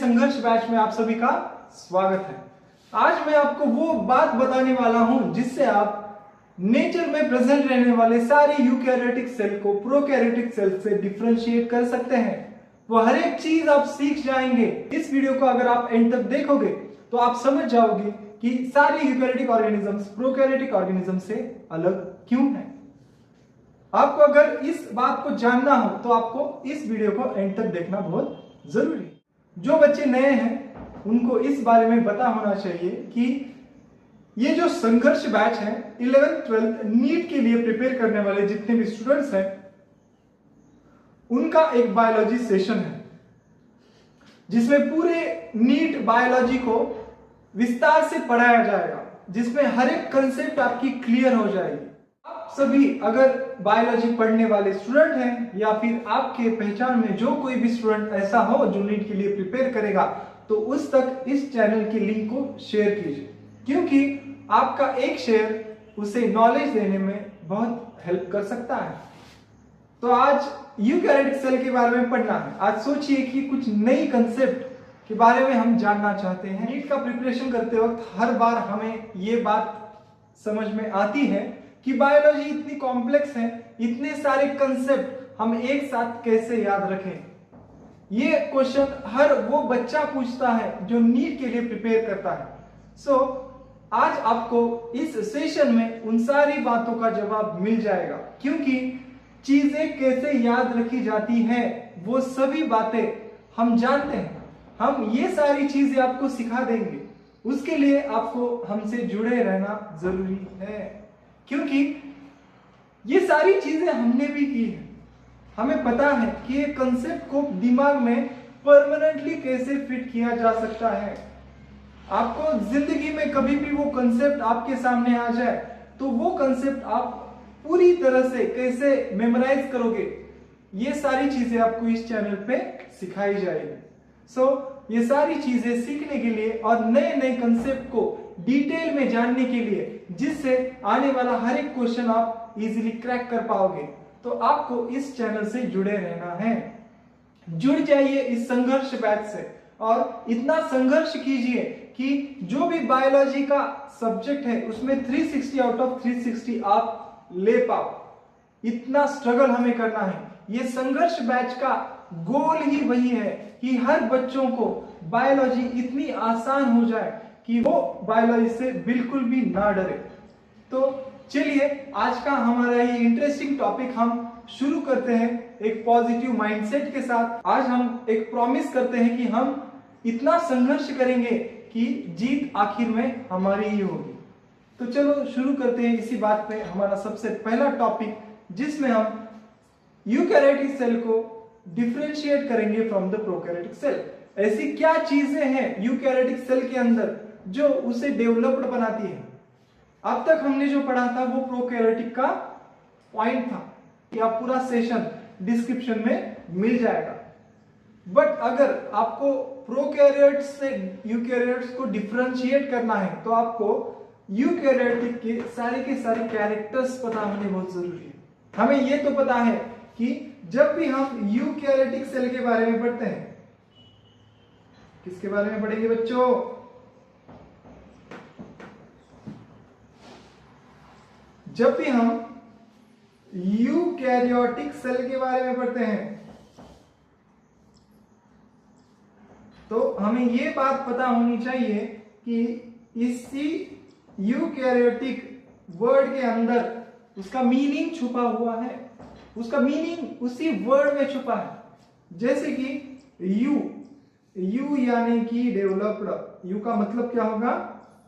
संघर्ष बैच में आप सभी का स्वागत है। आज मैं आपको वो बात बताने वाला हूं जिससे आप नेचर में प्रेजेंट रहने वाले सारे यूकैरियोटिक सेल को प्रोकैरियोटिक सेल से डिफरेंशिएट कर सकते हैं। वो हर एक चीज आप सीख जाएंगे। इस वीडियो को अगर आप एंड तक देखोगे तो आप समझ जाओगे कि सारे यूकैरियोटिक ऑर्गेनिजम्स प्रोकैरियोटिक ऑर्गेनिज्म से अलग क्यों हैं। आपको अगर इस बात को जानना हो तो आपको इस वीडियो को एंड तक देखना बहुत जरूरी है। जो बच्चे नए हैं उनको इस बारे में पता होना चाहिए कि ये जो संघर्ष बैच है 11th 12th नीट के लिए प्रिपेयर करने वाले जितने भी स्टूडेंट्स हैं उनका एक बायोलॉजी सेशन है जिसमें पूरे नीट बायोलॉजी को विस्तार से पढ़ाया जाएगा, जिसमें हर एक कंसेप्ट आपकी क्लियर हो जाएगी। आप सभी अगर बायोलॉजी पढ़ने वाले स्टूडेंट हैं या फिर आपके पहचान में जो कोई भी स्टूडेंट ऐसा हो जो नीट के लिए प्रिपेयर करेगा तो उस तक इस चैनल के लिंक को शेयर कीजिए, क्योंकि आपका एक शेयर उसे नॉलेज देने में बहुत हेल्प कर सकता है। तो आज यूकैरियोटिक सेल के बारे में पढ़ना है। आज सोचिए कि कुछ नई कंसेप्ट के बारे में हम जानना चाहते हैं। नीट का प्रिपरेशन करते वक्त हर बार हमें ये बात समझ में आती है कि बायोलॉजी इतनी कॉम्प्लेक्स है, इतने सारे कंसेप्ट हम एक साथ कैसे याद रखें। ये क्वेश्चन हर वो बच्चा पूछता है जो नीट के लिए प्रिपेयर करता है। आज आपको इस सेशन में उन सारी बातों का जवाब मिल जाएगा, क्योंकि चीजें कैसे याद रखी जाती हैं वो सभी बातें हम जानते हैं। हम ये सारी चीजें आपको सिखा देंगे। उसके लिए आपको हमसे जुड़े रहना जरूरी है, क्योंकि ये सारी चीजें हमने भी की है। हमें पता है कि ये कंसेप्ट को दिमाग में परमानेंटली कैसे फिट किया जा सकता है। आपको जिंदगी में कभी भी वो कंसेप्ट आपके सामने आ जाए तो वो कंसेप्ट आप पूरी तरह से कैसे मेमोराइज करोगे, ये सारी चीजें आपको इस चैनल पे सिखाई जाएगी। ये सारी चीजें सीखने के लिए और नए नए कंसेप्ट को डिटेल में जानने के लिए, जिससे आने वाला हर एक क्वेश्चन आप इजीली क्रैक कर पाओगे, तो आपको इस चैनल से जुड़े रहना है। जुड़ जाइए इस संघर्ष बैच से और इतना संघर्ष कीजिए कि जो भी बायोलॉजी का सब्जेक्ट है उसमें 360 आउट ऑफ 360 आप ले पाओ। इतना स्ट्रगल हमें करना है। ये संघर्ष बैच का गोल ही वही है कि हर बच्चों को बायोलॉजी इतनी आसान हो जाए कि वो बायोलॉजी से बिल्कुल भी ना डरे। तो चलिए आज का हमारा ये इंटरेस्टिंग टॉपिक हम शुरू करते हैं एक पॉजिटिव माइंडसेट के साथ। आज हम एक प्रॉमिस करते हैं कि हम इतना संघर्ष करेंगे कि जीत आखिर में हमारी ही होगी। तो चलो शुरू करते हैं इसी बात पे हमारा सबसे पहला टॉपिक, जिसमें हम यूकैरियोटिक सेल को डिफरेंशिएट करेंगे फ्रॉम द प्रोकैरियोटिक सेल। ऐसी क्या चीजें हैं यूकैरियोटिक सेल के अंदर जो उसे डेवलप्ड बनाती है। अब तक हमने जो पढ़ा था वो प्रोकैरियोटिक का पॉइंट था, या पूरा सेशन डिस्क्रिप्शन में मिल जाएगा। बट अगर आपको प्रोकैरियोट्स से यूकैरियोट्स को डिफरेंशिएट करना है तो आपको यूकैरियोटिक के सारे कैरेक्टर्स पता होने बहुत जरूरी है। हमें ये तो पता है कि जब भी हम यूकैरियोटिक सेल के बारे में पढ़ते हैं, किसके बारे में पढ़ेंगे बच्चों? जब भी हम यूकैरियोटिक सेल के बारे में पढ़ते हैं तो हमें ये बात पता होनी चाहिए कि इसी यूकैरियोटिक वर्ड के अंदर उसका मीनिंग छुपा हुआ है। उसका मीनिंग उसी वर्ड में छुपा है। जैसे कि यू यानी कि डेवलप्ड। यू का मतलब क्या होगा?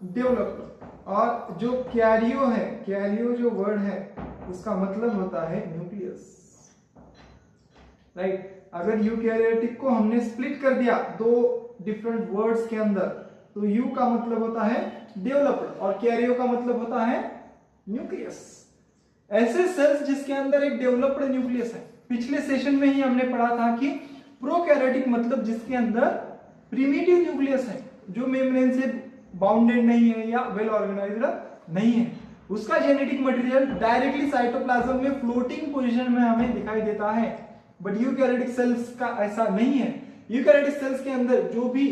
डेवलप्ड। और जो कैरियो है, कैरियो जो वर्ड है उसका मतलब होता है न्यूक्लियस। राइट। अगर यूकैरियोटिक को हमने स्प्लिट कर दिया दो डिफरेंट वर्ड्स के अंदर तो यू का मतलब होता है डेवलप्ड और कैरियो का मतलब होता है न्यूक्लियस। ऐसे सेल्स जिसके अंदर एक डेवलप्ड न्यूक्लियस है। पिछले सेशन में ही हमने पढ़ा था कि प्रोकैरियोटिक मतलब जिसके अंदर प्रिमिटिव न्यूक्लियस है, जो मेम्ब्रेन से बाउंडेड नहीं है या वेल ऑर्गेनाइज्ड नहीं है। उसका जेनेटिक मटेरियल डायरेक्टली साइटोप्लाज्म में फ्लोटिंग पोजीशन में हमें दिखाई देता है। बट यूकैरियोटिक सेल्स का ऐसा नहीं है। यूकैरियोटिक सेल्स के अंदर जो भी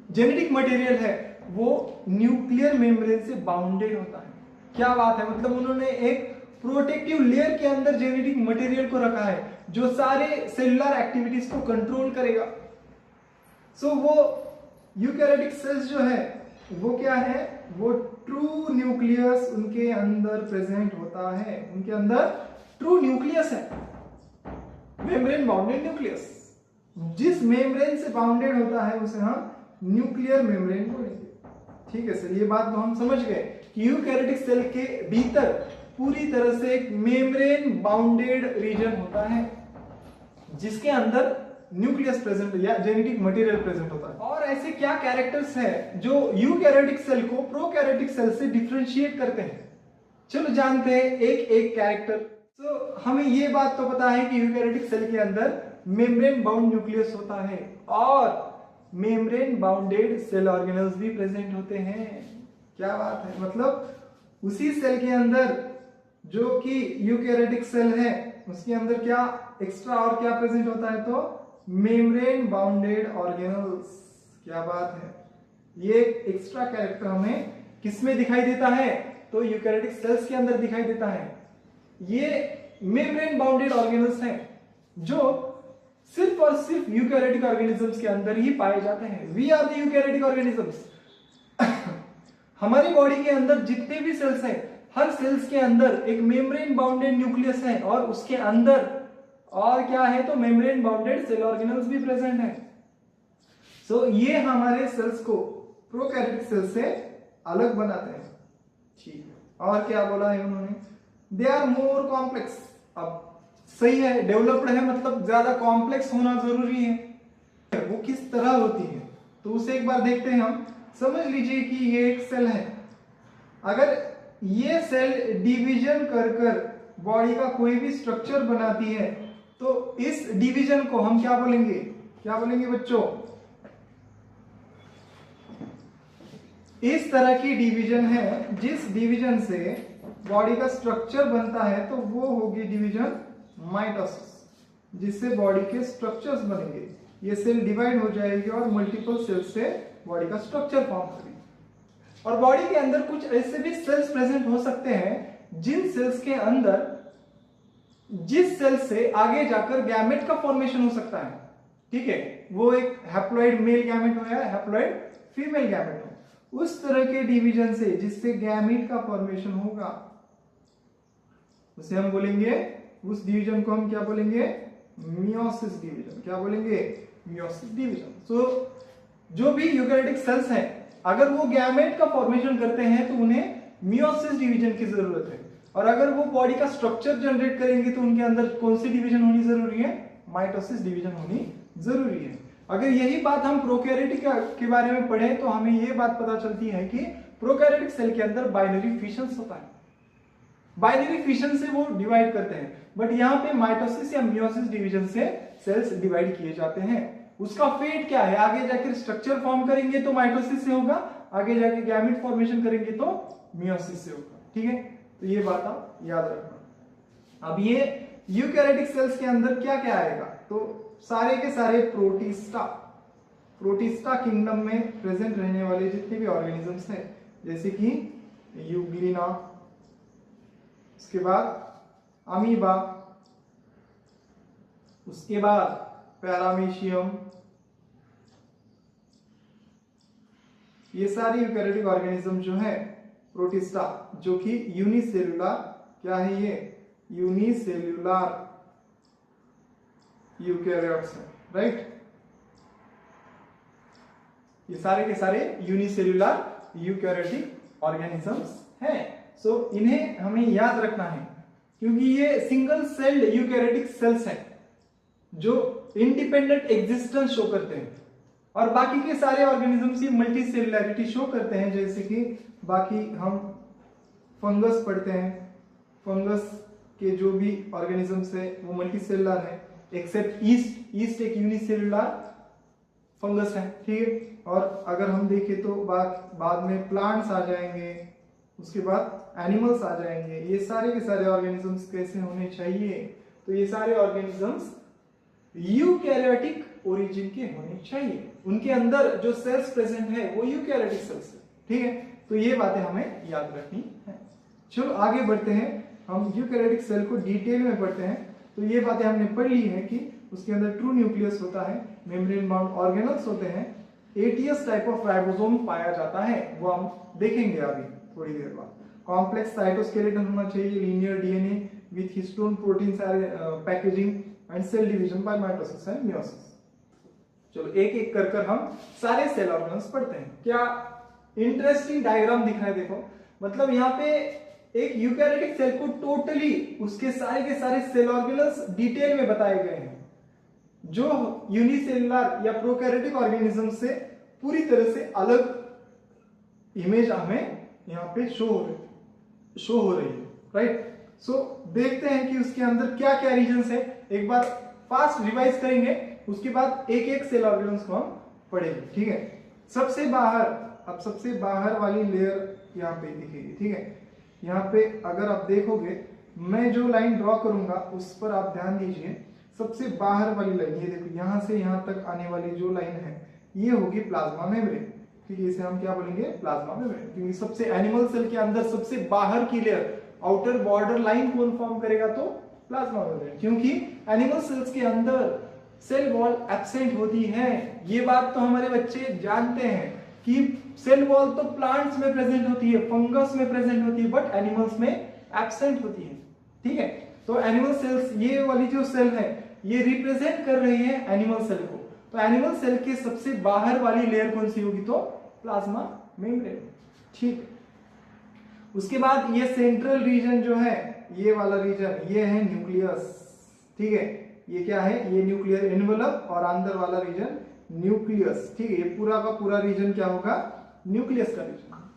जेनेटिक मटेरियल है वो न्यूक्लियर मेम्ब्रेन से बाउंडेड होता है। क्या बात है, मतलब उन्होंने एक प्रोटेक्टिव लेयर के अंदर जेनेटिक मटेरियल को रखा है जो सारे सेलुलर एक्टिविटीज को कंट्रोल करेगा। सो वो यूकैरियोटिक सेल्स जो है वो क्या है, वो ट्रू न्यूक्लियस उनके अंदर प्रेजेंट होता है। उनके अंदर ट्रू न्यूक्लियस है, मेम्ब्रेन बाउंडेड न्यूक्लियस। जिस मेम्ब्रेन से बाउंडेड होता है उसे हम न्यूक्लियर मेम्ब्रेन बोलेंगे। ठीक है सर, ये बात तो हम समझ गए कि यूकैरियोटिक सेल के भीतर पूरी तरह से एक मेम्ब्रेन बाउंडेड रीजन होता है जिसके अंदर न्यूक्लियस प्रेजेंट या जेनेटिक मटेरियल प्रेजेंट होता है। और ऐसे क्या कैरेक्टर्स हैं जो यूकैरियोटिक सेल को प्रोकैरियोटिक सेल से डिफरेंशिएट करते हैं? चलो जानते हैं एक एक कैरेक्टर। तो हमें ये बात तो पता है कि यूकैरियोटिक सेल के अंदर मेम्ब्रेन बाउंड न्यूक्लियस होता है और मेम्ब्रेन बाउंडेड सेल ऑर्गेनल्स भी प्रेजेंट होते हैं। क्या बात है, मतलब उसी सेल के अंदर जो कि यूकैरियोटिक सेल है उसके अंदर क्या एक्स्ट्रा और क्या प्रेजेंट होता है, तो मेम्ब्रेन बाउंडेड ऑर्गेनल्स। क्या बात है, ये एक्स्ट्रा कैरेक्टर हमें किसमें दिखाई देता है, तो यूकैरियोटिक सेल्स के अंदर दिखाई देता है। ये मेम्ब्रेन बाउंडेड ऑर्गेनल्स हैं जो सिर्फ और सिर्फ यूकैरियोटिक ऑर्गेनिजम्स के अंदर ही पाए जाते हैं। We are the eukaryotic organisms. हमारी बॉडी के अंदर जितने भी सेल्स हैं, हर सेल्स के अंदर एक मेम्ब्रेन बाउंडेड न्यूक्लियस है और उसके अंदर और क्या है, तो मेम्ब्रेन बाउंडेड सेल ऑर्गेनल्स भी प्रेजेंट है। सो ये हमारे सेल्स को प्रोकैरियोटिक सेल से अलग बनाते हैं। ठीक है, और क्या बोला है उन्होंने, दे आर मोर कॉम्प्लेक्स। अब सही है, डेवलप्ड है मतलब ज्यादा कॉम्प्लेक्स होना जरूरी है। वो किस तरह होती है तो उसे एक बार देखते हैं हम। समझ लीजिए कि ये एक सेल है, अगर ये सेल डिवीजन कर कर बॉडी का कोई भी स्ट्रक्चर बनाती है तो इस डिवीजन को हम क्या बोलेंगे, क्या बोलेंगे बच्चों, इस तरह की डिवीजन है जिस डिवीजन से बॉडी का स्ट्रक्चर बनता है तो वो होगी डिवीजन माइटोसिस, जिससे बॉडी के स्ट्रक्चर्स बनेंगे। ये सेल डिवाइड हो जाएगी और मल्टीपल सेल से बॉडी का स्ट्रक्चर फॉर्म करेगी। और बॉडी के अंदर कुछ ऐसे भी सेल्स प्रेजेंट हो सकते हैं जिन सेल्स के अंदर जिस सेल से आगे जाकर गैमेट का फॉर्मेशन हो सकता है। ठीक है, वो एक हैप्लॉइड मेल गैमेट हो या हैप्लॉइड फीमेल गैमेट हो, उस तरह के डिवीजन से जिससे गैमेट का फॉर्मेशन होगा उसे हम बोलेंगे, उस डिवीजन को हम क्या बोलेंगे, मियोसिस डिवीजन। क्या बोलेंगे, मियोसिस डिवीजन। सो जो भी यूकैरियोटिक सेल्स हैं अगर वो गैमेट का फॉर्मेशन करते हैं तो उन्हें मियोसिस डिवीजन की जरूरत है, और अगर वो बॉडी का स्ट्रक्चर जनरेट करेंगे तो उनके अंदर कौन सी डिवीजन होनी जरूरी है, माइटोसिस डिवीजन होनी जरूरी है। अगर यही बात हम प्रोकैरियोटिक के बारे में पढ़े तो हमें यह बात पता चलती है कि प्रोकैरियोटिक सेल के अंदर बाइनरी फिशंस होता है, बाइनरी फिशन से वो डिवाइड करते हैं, बट यहाँ पे माइटोसिस या मियोसिस डिवीजन से सेल्स डिवाइड किए जाते हैं। उसका फेट क्या है, आगे जाकर स्ट्रक्चर फॉर्म करेंगे तो माइटोसिस से होगा, आगे जाके गैमेट फॉर्मेशन करेंगे तो मियोसिस से होगा। ठीक है, तो ये बात आप याद रखना। अब ये यूकैरियोटिक सेल्स के अंदर क्या क्या आएगा, तो सारे के सारे प्रोटिस्टा, प्रोटिस्टा किंगडम में प्रेजेंट रहने वाले जितने भी ऑर्गेनिजम्स हैं, जैसे कि यूग्लिना, उसके बाद अमीबा, उसके बाद पैरामीशियम, ये सारी यूकैरियोटिक ऑर्गेनिज्म जो है प्रोटिस्टा, जो कि यूनिसेलुलर, क्या है ये, यूनिसेलुलर यूकैरियोट्स है, राइट। ये सारे के सारे यूनिसेलुलर यूकैरियोटिक ऑर्गेनिजम्स हैं। सो इन्हें हमें याद रखना है क्योंकि ये सिंगल सेल्ड यूकैरियोटिक सेल्स हैं जो इंडिपेंडेंट एग्जिस्टेंस शो करते हैं, और बाकी के सारे ऑर्गेनिजम्स ये मल्टी सेलुलैरिटी शो करते हैं। जैसे कि बाकी हम फंगस पढ़ते हैं, फंगस के जो भी ऑर्गेनिजम्स है वो मल्टी सेलुलर है एक्सेप्ट ईस्ट, ईस्ट एक यूनिसेलुलर फंगस है। ठीक है, और अगर हम देखें तो बाद में प्लांट्स आ जाएंगे, उसके बाद एनिमल्स आ जाएंगे। ये सारे के सारे ऑर्गेनिजम्स कैसे होने चाहिए, तो ये सारे ऑर्गेनिजम्स यूकैरियोटिक ओरिजिन के होने चाहिए, उनके अंदर जो सेल्स प्रेजेंट है वो यूकैरियोटिक सेल्स है। ठीक है, तो ये बातें हमें याद रखनी है। चलो आगे बढ़ते हैं, हम यूकैरियोटिक सेल को डिटेल में पढ़ते हैं। तो ये बातें हमने पढ़ ली है कि उसके अंदर ट्रू न्यूक्लियस होता है, मेम्ब्रेन बाउंड ऑर्गेनल्स होते हैं, एटीएस टाइप ऑफ राइबोसोम पाया जाता है, वो हम देखेंगे अभी थोड़ी देर बाद। कॉम्प्लेक्स साइटोस्केलेटन होना चाहिए, linear DNA with histone protein packaging and cell division by mitosis and meiosis. चलो एक एक कर हम सारे सेल ऑर्गेनल्स पढ़ते हैं। क्या इंटरेस्टिंग डायग्राम दिख रहा है, देखो, मतलब यहाँ पे एक यूकैरियोटिक सेल को टोटली उसके सारे के सारे सेल ऑर्गेनल्स डिटेल में बताए गए हैं, जो यूनिसेलुलर या प्रोकैरियोटिक ऑर्गेनिज्म से पूरी तरह से अलग इमेज हमें यहाँ पे शो हो रही है, राइट। सो देखते हैं कि उसके अंदर क्या क्या रीजन्स है, एक बार फास्ट रिवाइज करेंगे, उसके बाद एक एक सेल ऑर्गेनल्स को हम पढ़ेंगे। ठीक है, सबसे बाहर वाली लेयर यहाँ पे दिखेगी। ठीक है, यहाँ पे अगर आप देखोगे, मैं जो लाइन ड्रॉ करूंगा उस पर आप ध्यान दीजिए। सबसे बाहर वाली लाइन, ये देखो, यहाँ से यहाँ तक आने वाली जो लाइन है ये होगी प्लाज्मा मेम्ब्रेन। ठीक है, इसे हम क्या बोलेंगे, प्लाज्मा मेम्ब्रेन, क्योंकि सबसे एनिमल सेल के अंदर सबसे बाहर की लेयर, आउटर बॉर्डर लाइन कौन फॉर्म करेगा, तो प्लाज्मा मेम्ब्रेन, क्योंकि एनिमल सेल्स के अंदर सेल वॉल एब्सेंट होती है। ये बात तो हमारे बच्चे जानते हैं कि सेल वॉल तो प्लांट्स में प्रेजेंट होती है, फंगस में प्रेजेंट होती है, बट एनिमल्स में एब्सेंट होती है। ठीक है, तो एनिमल सेल्स, ये वाली जो सेल है ये रिप्रेजेंट कर रही है एनिमल सेल को। तो एनिमल सेल के सबसे बाहर वाली लेयर कौन सी होगी, तो प्लाज्मा मेम्ब्रेन। ठीक, उसके बाद ये सेंट्रल रीजन जो है, ये वाला रीजन, ये है न्यूक्लियस। ठीक है, ये क्या है, ये न्यूक्लियर एनवेलप, और अंदर वाला रीजन न्यूक्लियस। ठीक है, ये पूरा का पूरा रीजन क्या होगा, न्यूक्लियस का रीजन।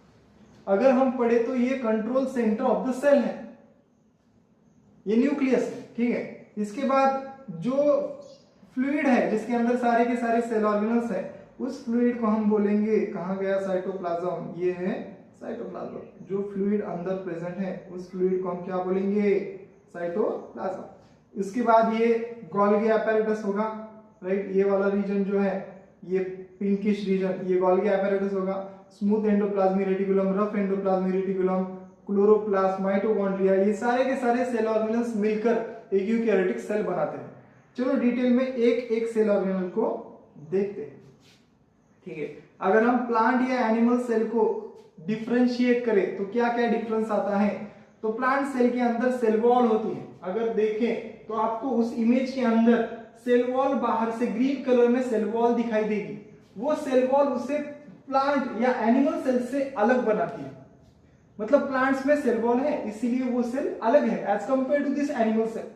अगर हम पढ़े तो ये control centre of the cell है, ये न्यूक्लियस है। ठीक है, इसके बाद जो फ्लूइड है जिसके अंदर सारे के सारे सेल ऑर्गेनल्स है, उस फ्लूइड को हम बोलेंगे, कहां गया, साइटोप्लाज्म। ये है साइटोप्लाज्म। जो फ्लूइड अंदर प्रेजेंट है उस फ्लूइड को हम क्या बोलेंगे, साइटोप्लाज्म। इसके बाद ये गोल्गी apparatus होगा, राइट। ये वाला रीजन जो है, ये पिंकिश रीजन, ये गोल्गी apparatus होगा। Smooth endoplasmic reticulum, rough endoplasmic reticulum, chloroplast, mitochondria, ये सारे के सारे सेल ऑर्गेनल्स मिलकर एक यूकैरियोटिक सेल बनाते हैं। चलो डिटेल में एक एक सेल ऑर्गेनल को देखते हैं। ठीक है, अगर हम प्लांट या एनिमल सेल को डिफरेंशिएट करें तो क्या क्या डिफरेंस आता है, तो प्लांट सेल के अंदर सेल वॉल होती है। अगर देखें तो आपको उस इमेज के अंदर सेल वॉल बाहर से ग्रीन कलर में सेल वॉल दिखाई देगी। वो सेल वॉल उसे प्लांट या एनिमल सेल से अलग बनाती है। मतलब प्लांट्स में सेल वॉल है, इसीलिए वो सेल अलग है as compare to this animal cell.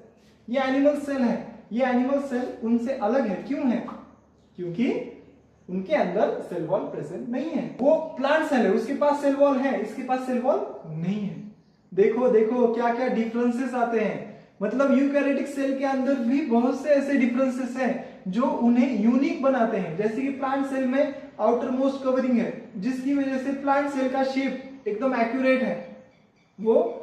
ये एनिमल सेल है, ये एनिमल सेल उनसे अलग है। क्यों है, क्योंकि उनके अंदर सेल वॉल प्रेजेंट नहीं है। वो प्लांट सेल है, उसके पास सेल वॉल है, इसके पास सेल वॉल नहीं है। देखो देखो क्या क्या डिफरेंसेस आते हैं। मतलब यूकैरियोटिक सेल के अंदर भी बहुत से ऐसे डिफरेंसेस हैं जो उन्हें यूनिक बनाते हैं। जैसे कि प्लांट सेल में आउटर मोस्ट कवरिंग है, जिसकी वजह से प्लांट सेल का शेप एकदम एक्यूरेट है। वो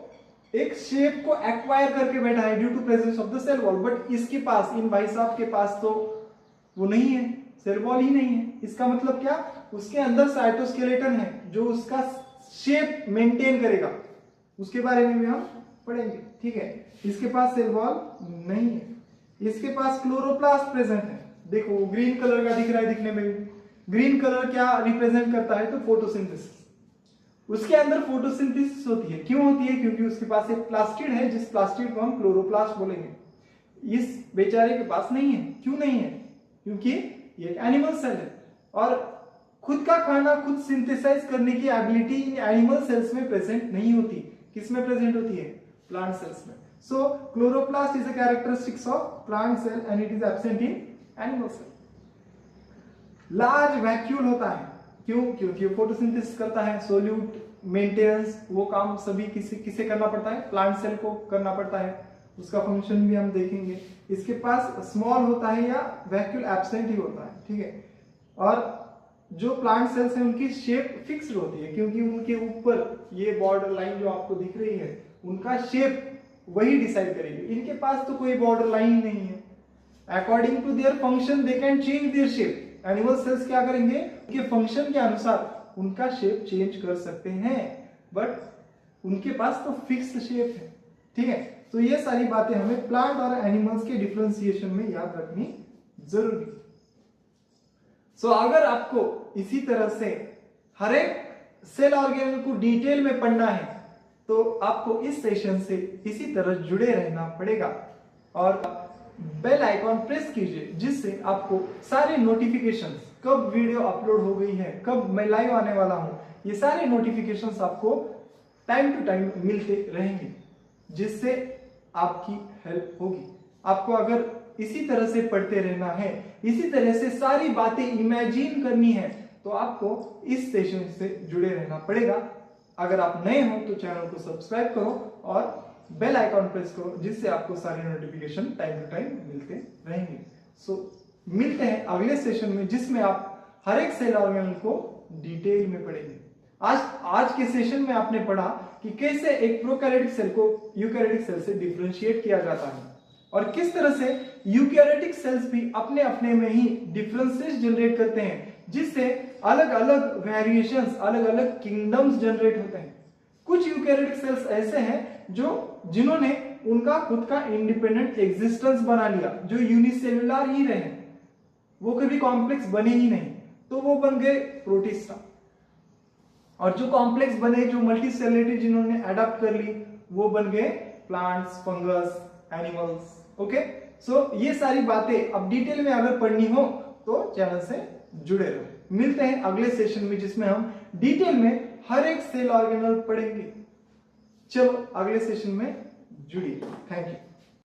एक शेप को एक्वायर करके बैठा है due to presence of the cell wall. But इसके पास, इन भाई साहब के पास तो वो नहीं है, सेल वॉल ही नहीं है। इसका मतलब क्या, उसके अंदर साइटोस्केलेटन है जो उसका शेप मेंटेन करेगा। उसके बारे में भी हम पढ़ेंगे। ठीक है, इसके पास सेल वॉल नहीं है। इसके पास क्लोरोप्लास्ट प्रेजेंट है। देखो ग्रीन कलर का दिख रहा है, दिखने में ग्रीन कलर क्या रिप्रेजेंट करता है, तो फोटोसिंथेसिस। उसके अंदर फोटोसिंथेसिस होती है। क्यों होती है, क्योंकि उसके पास एक प्लास्टिड है, जिस प्लास्टिड को हम क्लोरोप्लास्ट बोलेंगे। इस बेचारे के पास नहीं है। क्यों नहीं है, क्योंकि ये एक एनिमल सेल है और खुद का खाना खुद सिंथेसाइज करने की एबिलिटी इन एनिमल सेल्स में प्रेजेंट नहीं होती। किसमें प्रेजेंट होती है, प्लांट सेल्स में। So chloroplast is a characteristics of plant cell and it is absent in animal cell. Large vacuole होता है। क्यों, क्योंकि फोटोसिंथेसिस करता है। सोल्यूट मेंटेनेंस, वो काम सभी किसे करना पड़ता है, प्लांट सेल को करना पड़ता है। उसका फंक्शन भी हम देखेंगे। इसके पास स्मॉल होता है या वैक्यूल एब्सेंट ही होता है। ठीक है, और जो प्लांट सेल्स हैं उनकी शेप फिक्स्ड होती है, क्योंकि उनके ऊपर ये बॉर्डर लाइन जो आपको दिख रही है, उनका शेप वही डिसाइड करेगी। इनके पास तो कोई बॉर्डर लाइन नहीं है, according to their function they can change their shape. Animal cells क्या करेंगे, उनके फंक्शन के अनुसार उनका शेप चेंज कर सकते हैं, बट उनके पास तो फिक्स शेप है। ठीक है, तो ये सारी बातें हमें प्लांट और एनिमल्स के डिफरेंशिएशन में याद रखनी जरूरी। सो अगर आपको इसी तरह से हर एक सेल ऑर्गेनल को डिटेल में पढ़ना है तो आपको इस सेशन से इसी तरह जुड़े रहना पड़ेगा और बेल आइकॉन प्रेस कीजिए, जिससे आपको सारे नोटिफिकेशंस, कब वीडियो अपलोड हो गई है, कब मैं लाइव आने वाला हूं, ये सारे नोटिफिकेशंस आपको टाइम टू टाइम मिलते रहेंगे, जिससे आपकी हेल्प होगी। आपको अगर इसी तरह से पढ़ते रहना है, इसी तरह से सारी बातें इमेजिन करनी है, तो आपको इस सेशन से जुड़े रहना पड़ेगा। अगर आप नए हो तो चैनल को सब्सक्राइब करो और बेल आइकॉन प्रेस करो, जिससे आपको सारे नोटिफिकेशन टाइम टू टाइम मिलते रहेंगे। सो मिलते हैं अगले सेशन में, जिसमें आप हर एक सेल ऑर्गेनल को डिटेल में पढ़ेंगे। आज के सेशन में आपने पढ़ा कि कैसे एक प्रोकैरियोटिक सेल को यूकैरियोटिक सेल से डिफरेंशिएट किया जाता है और किस तरह से यूकैरियोटिक सेल्स भी अपने अपने में ही डिफरेंसेस जनरेट करते हैं, जिससे अलग अलग वेरिएशंस, अलग अलग किंगडम्स जनरेट होते हैं। कुछ यूकैरियोटिक सेल्स ऐसे हैं जिन्होंने उनका खुद का इंडिपेंडेंट एग्जिस्टेंस बना लिया, जो यूनिसेलुलर ही रहे, वो कभी कॉम्प्लेक्स बने ही नहीं, तो वो बन गए प्रोटिस्टा। और जो कॉम्प्लेक्स बने, जो मल्टीसेलुलरिटी जिन्होंने अडॉप्ट कर ली, वो बन गए प्लांट्स, फंगस, एनिमल्स। ओके, सो ये सारी बातें अब डिटेल में अगर पढ़नी हो तो चैनल से जुड़े रहो। मिलते हैं अगले सेशन में, जिसमें हम डिटेल में हर एक सेल ऑर्गेनल पढ़ेंगे। चलो अगले सेशन में जुड़िए। Thank you.